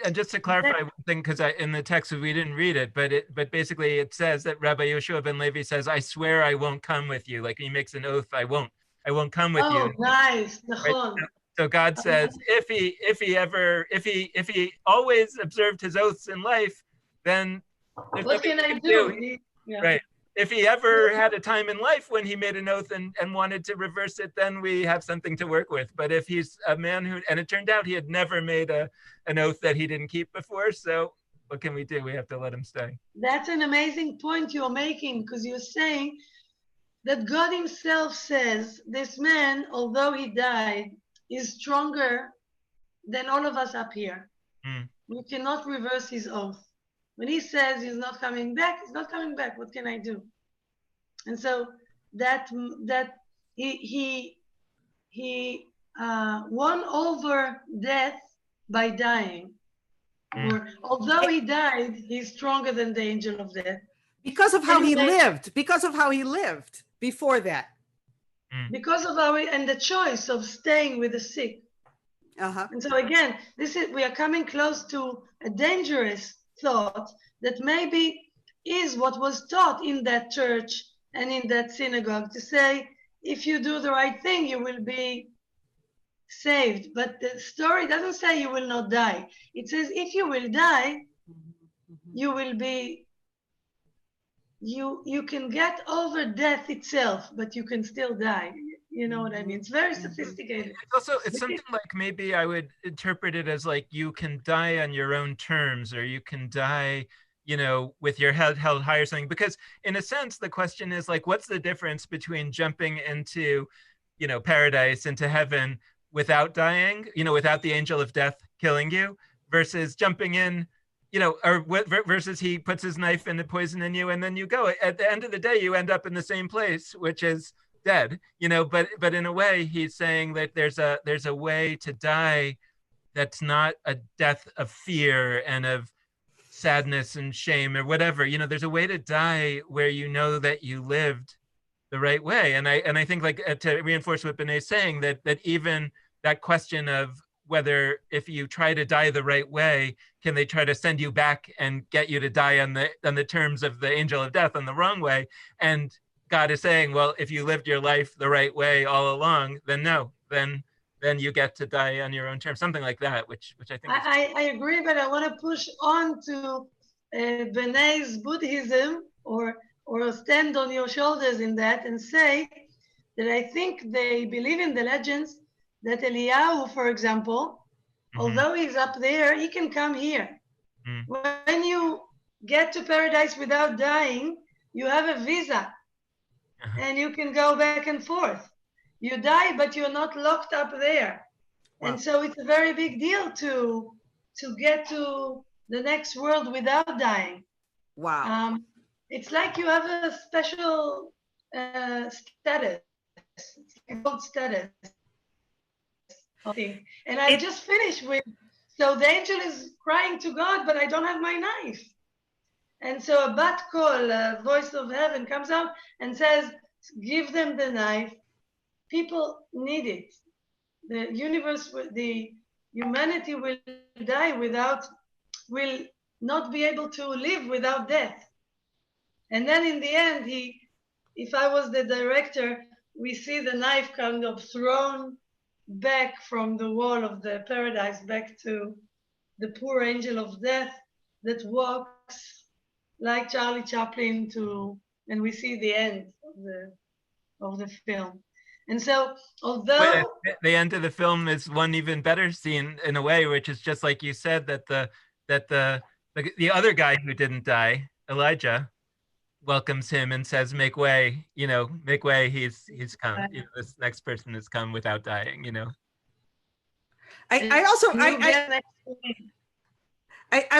And just to clarify one thing, because in the text we didn't read it, but basically it says that Rabbi Yoshua ben Levi says, "I swear I won't come with you." Like he makes an oath, I won't come with you. Oh, nice. Right? So God says, if he always observed his oaths in life, then what can I do? Right. If he ever had a time in life when he made an oath and wanted to reverse it, then we have something to work with. But if he's a man who, and it turned out he had never made an oath that he didn't keep before, so what can we do? We have to let him stay. That's an amazing point you're making, because you're saying that God himself says this man, although he died, is stronger than all of us up here. We cannot reverse his oath. When he says he's not coming back, he's not coming back. What can I do? And so that he won over death by dying. Or although he died, he's stronger than the angel of death. Because of how he lived. Because of how he lived before that. Because of and the choice of staying with the sick. And so again, we are coming close to a dangerous thought that maybe is what was taught in that church and in that synagogue, to say, if you do the right thing, you will be saved. But the story doesn't say you will not die. It says if you will die, you will be, you can get over death itself, but you can still die. You know what I mean? It's very sophisticated. It's something like, maybe I would interpret it as like, you can die on your own terms, or you can die, with your head held high or something. Because in a sense, the question is like, what's the difference between jumping into, paradise, into heaven without dying, without the angel of death killing you, versus jumping in, or versus he puts his knife and the poison in you and then you go. At the end of the day, you end up in the same place, which is dead, but in a way he's saying that there's a way to die that's not a death of fear and of sadness and shame or whatever. There's a way to die where you know that you lived the right way. And I think, like, to reinforce what Bené's saying, that even that question of whether, if you try to die the right way, can they try to send you back and get you to die on the terms of the angel of death on the wrong way? And God is saying, well, if you lived your life the right way all along, then no, then you get to die on your own terms, something like that, which I think I agree, but I want to push on to Bené's Buddhism, or stand on your shoulders in that, and say that I think they believe in the legends that Eliyahu, for example, although he's up there, he can come here. When you get to paradise without dying, you have a visa and you can go back and forth. You die, but you're not locked up there. Wow. And so it's a very big deal to get to the next world without dying. Wow. It's like you have a special status, gold status. And I just finished with, so the angel is crying to God, but I don't have my knife. And so a bat call, a voice of heaven, comes out and says, give them the knife. People need it. The universe, the humanity will die will not be able to live without death. And then in the end, if I was the director, we see the knife kind of thrown back from the wall of the paradise back to the poor angel of death that walks like Charlie Chaplin and we see the end of the film. And so, although the end of the film is one even better scene in a way, which is just like you said, that the other guy who didn't die, Elijah, welcomes him and says, "Make way, make way. He's come. This next person has come without dying." I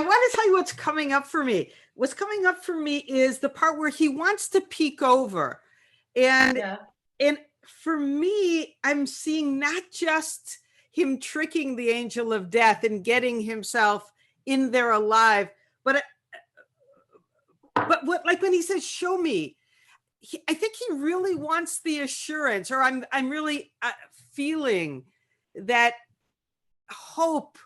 want to tell you what's coming up for me. What's coming up for me is the part where he wants to peek over, and for me, I'm seeing not just him tricking the angel of death and getting himself in there alive, but what, like when he says, show me, I think he really wants the assurance, or I'm really feeling that hope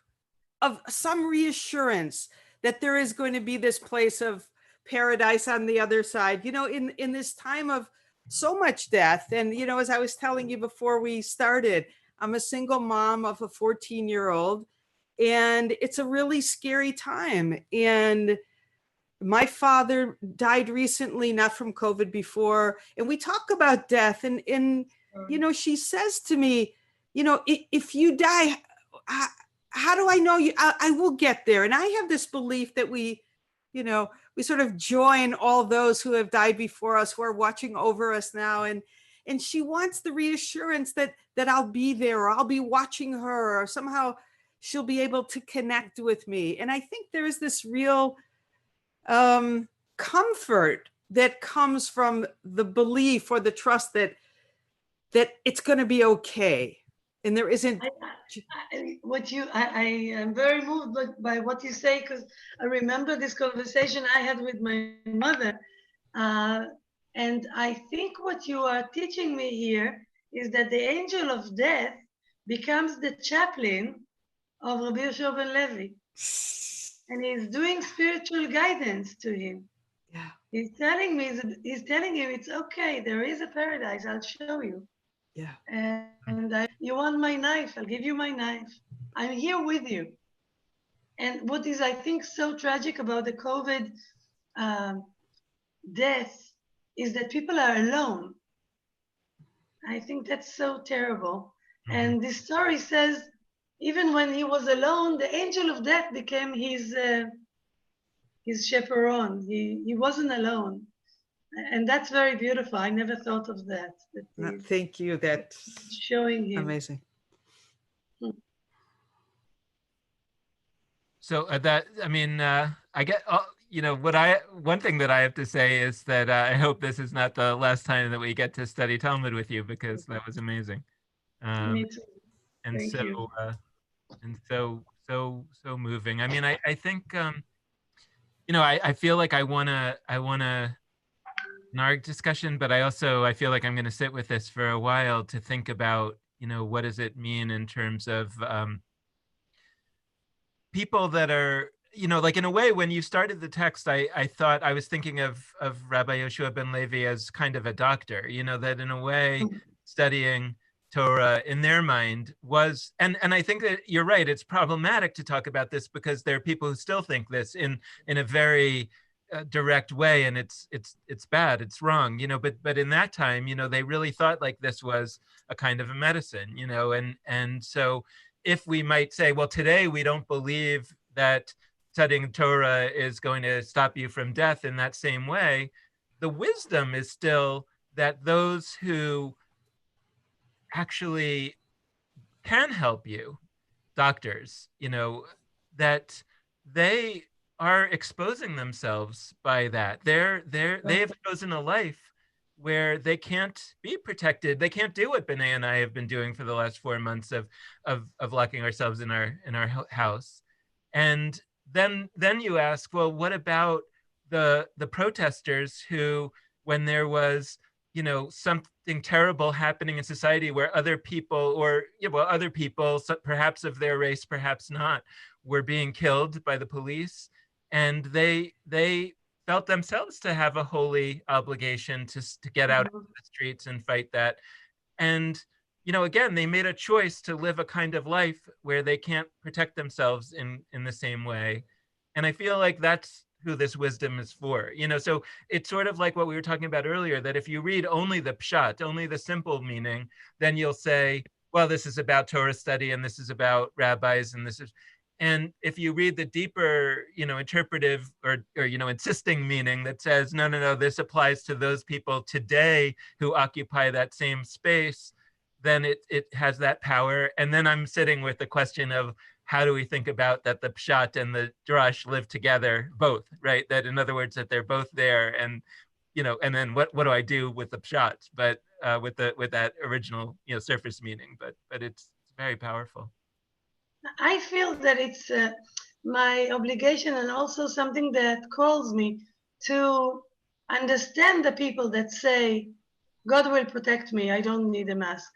of some reassurance that there is going to be this place of paradise on the other side, in this time of so much death. And, as I was telling you before we started, I'm a single mom of a 14-year-old, and it's a really scary time. And my father died recently, not from COVID before. And we talk about death, and she says to me, if you die, how do I know you? I will get there. And I have this belief that we sort of join all those who have died before us, who are watching over us now. And she wants the reassurance that I'll be there, or I'll be watching her, or somehow she'll be able to connect with me. And I think there is this real comfort that comes from the belief or the trust that it's going to be okay. And there isn't. I am very moved by what you say, because I remember this conversation I had with my mother. And I think what you are teaching me here is that the angel of death becomes the chaplain of Rabbi Yoshua ben Levi. And he's doing spiritual guidance to him. Yeah. He's telling him it's okay, there is a paradise, I'll show you. Yeah. And you want my knife, I'll give you my knife. I'm here with you. And what is, I think, so tragic about the COVID death is that people are alone. I think that's so terrible. Mm-hmm. And this story says, even when he was alone, the angel of death became his his chaperone. He wasn't alone. And that's very beautiful. I never thought of that. Thank you. That's showing him. amazing. So I get, one thing that I have to say is that I hope this is not the last time that we get to study Talmud with you, because that was amazing. Me too. And Thank you. And so moving. I mean, I think, I feel like I wanna in our discussion, but I feel like I'm going to sit with this for a while to think about, what does it mean in terms of people that are, like, in a way, when you started the text, I thought I was thinking of Rabbi Yoshua ben Levi as kind of a doctor, that in a way studying Torah in their mind was, and I think that you're right, it's problematic to talk about this because there are people who still think this in a very direct way, and it's bad, it's wrong, but in that time, they really thought like this was a kind of a medicine, and so if we might say, well, today we don't believe that studying Torah is going to stop you from death in that same way, the wisdom is still that those who actually can help you, doctors, that they are exposing themselves by that. They've chosen a life where they can't be protected. They can't do what Benay and I have been doing for the last 4 months of locking ourselves in our house. And then you ask, well, what about the protesters who, when there was, something terrible happening in society where other people, perhaps of their race, perhaps not, were being killed by the police, and they felt themselves to have a holy obligation to get out into the streets and fight that. And, again, they made a choice to live a kind of life where they can't protect themselves in the same way. And I feel like that's who this wisdom is for, so it's sort of like what we were talking about earlier, that if you read only the pshat, only the simple meaning, then you'll say, well, this is about Torah study and this is about rabbis and this is, and if you read the deeper, interpretive or insisting meaning that says, no, this applies to those people today who occupy that same space, then it has that power. And then I'm sitting with the question of, how do we think about that the pshat and the drash live together, both, right? That, in other words, that they're both there, and and then what do I do with the pshat, but with that original surface meaning, but it's very powerful. I feel that it's my obligation and also something that calls me to understand the people that say, God will protect me, I don't need a mask.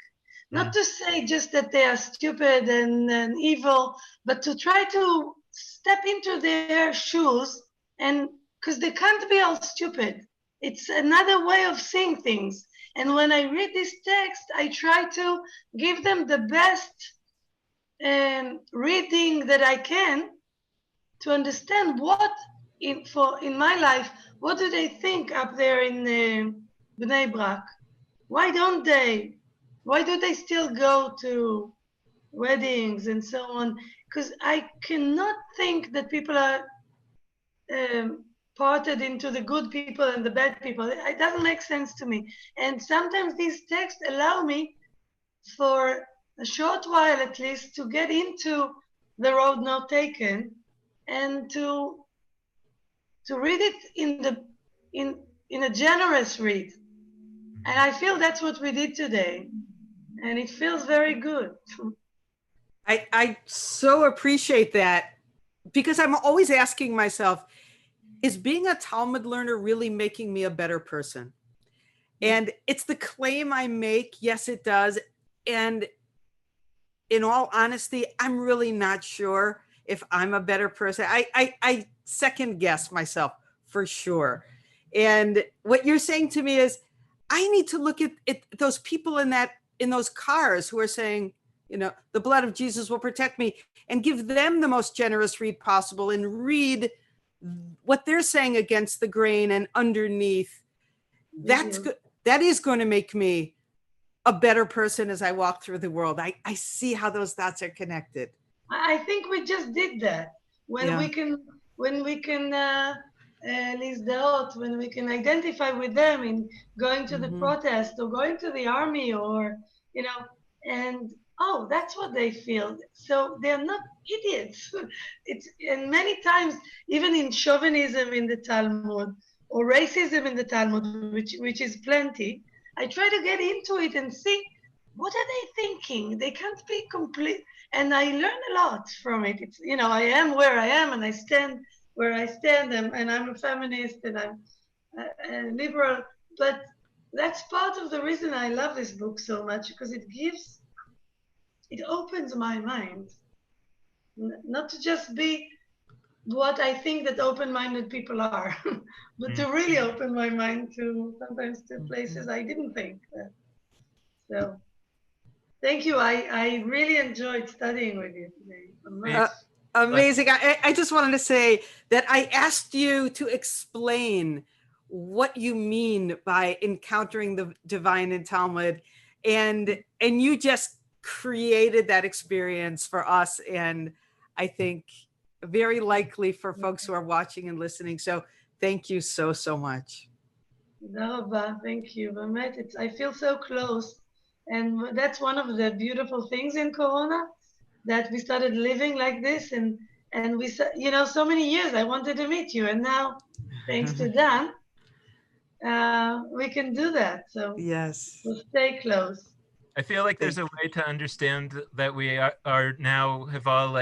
Not to say just that they are stupid and evil, but to try to step into their shoes, and because they can't be all stupid. It's another way of seeing things. And when I read this text, I try to give them the best reading that I can to understand what in my life, what do they think up there in Bnei Brak? Why do they still go to weddings and so on? Because I cannot think that people are parted into the good people and the bad people. It doesn't make sense to me. And sometimes these texts allow me, for a short while at least, to get into the road not taken and to read it in a generous read. And I feel that's what we did today. And it feels very good. I so appreciate that, because I'm always asking myself, is being a Talmud learner really making me a better person? And it's the claim I make. Yes, it does. And in all honesty, I'm really not sure if I'm a better person. I second guess myself for sure. And what you're saying to me is, I need to look at those people in those cars who are saying, the blood of Jesus will protect me, and give them the most generous read possible and read what they're saying against the grain and underneath. That's good. That is going to make me a better person as I walk through the world. I see how those dots are connected. I think we just did that when we can when we can when we can identify with them in going to the protest or going to the army, or and oh, that's what they feel. So they're not idiots. And many times, even in chauvinism in the Talmud or racism in the Talmud, which is plenty, I try to get into it and see what are they thinking. They can't be complete, and I learn a lot from it. It's I am where I am, and I stand where I stand, and I'm a feminist, and I'm a liberal, but that's part of the reason I love this book so much, because it opens my mind, not to just be what I think that open-minded people are, but to really open my mind to sometimes to places I didn't think that. So thank you. I really enjoyed studying with you today. Amazing. I just wanted to say that I asked you to explain what you mean by encountering the divine in Talmud, and you just created that experience for us, and I think very likely for folks who are watching and listening. So thank you so much. Thank you. I feel so close, and that's one of the beautiful things in Corona, that we started living like this, and we so many years I wanted to meet you, and now thanks to Dan we can do that. So yes, we'll stay close. I feel like there's a way to understand that we are now have all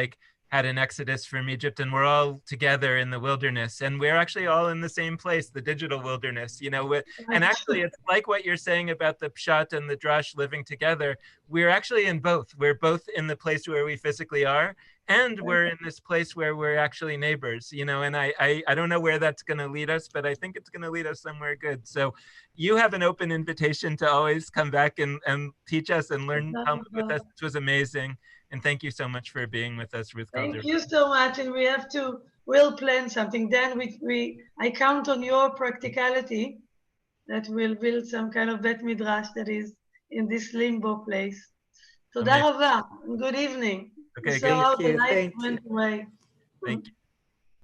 had an exodus from Egypt, and we're all together in the wilderness, and we're actually all in the same place, the digital wilderness, and actually it's like what you're saying about the pshat and the drash living together. We're actually in both. We're both in the place where we physically are, and we're in this place where we're actually neighbors, and I don't know where that's going to lead us, but I think it's going to lead us somewhere good. So you have an open invitation to always come back and teach us and learn Talmud with us. It was amazing. And thank you so much for being with us, Ruth Calderon. Thank you so much. And we'll plan something. Then I count on your practicality, that we'll build some kind of Bet Midrash that is in this limbo place. Toda rava. Good evening. Okay, so good. how the light Thank went away. Thank you.